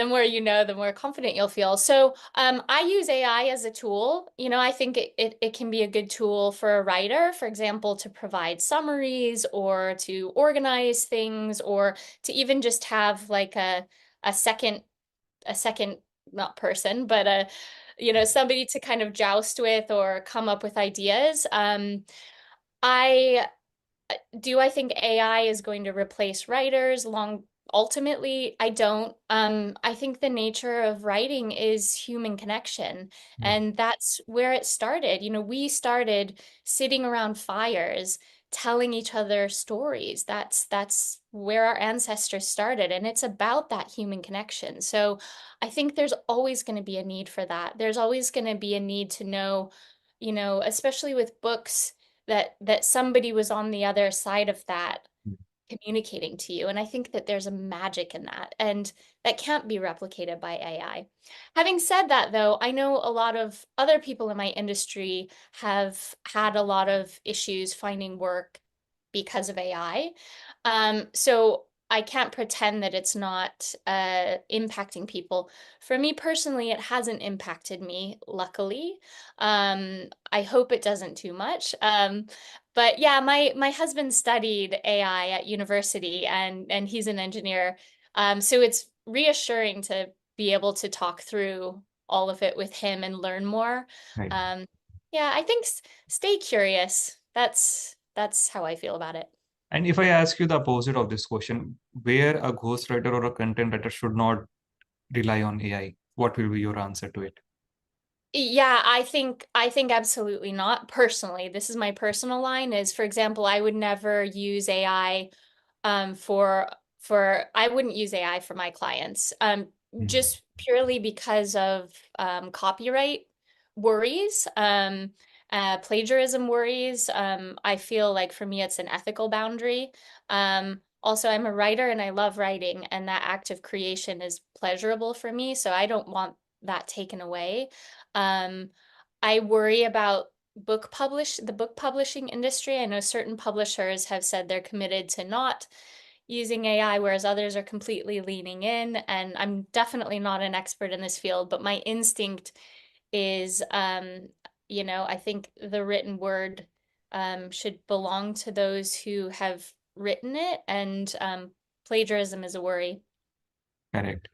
The more you know, the more confident you'll feel. So I use AI as a tool. I think it can be a good tool for a writer, for example, to provide summaries or to organize things or to even just have like a second a second not person, but somebody to kind of joust with or come up with ideas. I I think AI is going to replace writers long ultimately? I don't. I think the nature of writing is human connection, Yeah. and that's where it started. We started sitting around fires telling each other stories. That's where our ancestors started, and it's about that human connection. So I think there's always going to be a need for that. There's always going to be a need to know, especially with books that somebody was on the other side of that communicating to you. And I think that there's a magic in that, and that can't be replicated by AI. Having said that, though, I know a lot of other people in my industry have had a lot of issues finding work because of AI. So I can't pretend that it's not impacting people. For me personally, it hasn't impacted me, luckily. I hope it doesn't too much. But yeah, my husband studied AI at university, and he's an engineer. So it's reassuring to be able to talk through all of it with him and learn more. Right. Um, yeah, I think stay curious. That's how I feel about it. And if I ask you the opposite of this question, where a ghostwriter or a content writer should not rely on AI, what will be your answer to it? Yeah, I think absolutely not. Personally, this is my personal line is, for example, I would never use AI for I wouldn't use AI for my clients Mm. just purely because of copyright worries, plagiarism worries. I feel like for me it's an ethical boundary. Also, I'm a writer and I love writing, and that act of creation is pleasurable for me, so I don't want that taken away. Um, I worry about the book publishing industry. I know certain publishers have said they're committed to not using AI, whereas others are completely leaning in. And I'm definitely not an expert in this field, but my instinct is, I think the written word should belong to those who have written it, and plagiarism is a worry. Correct.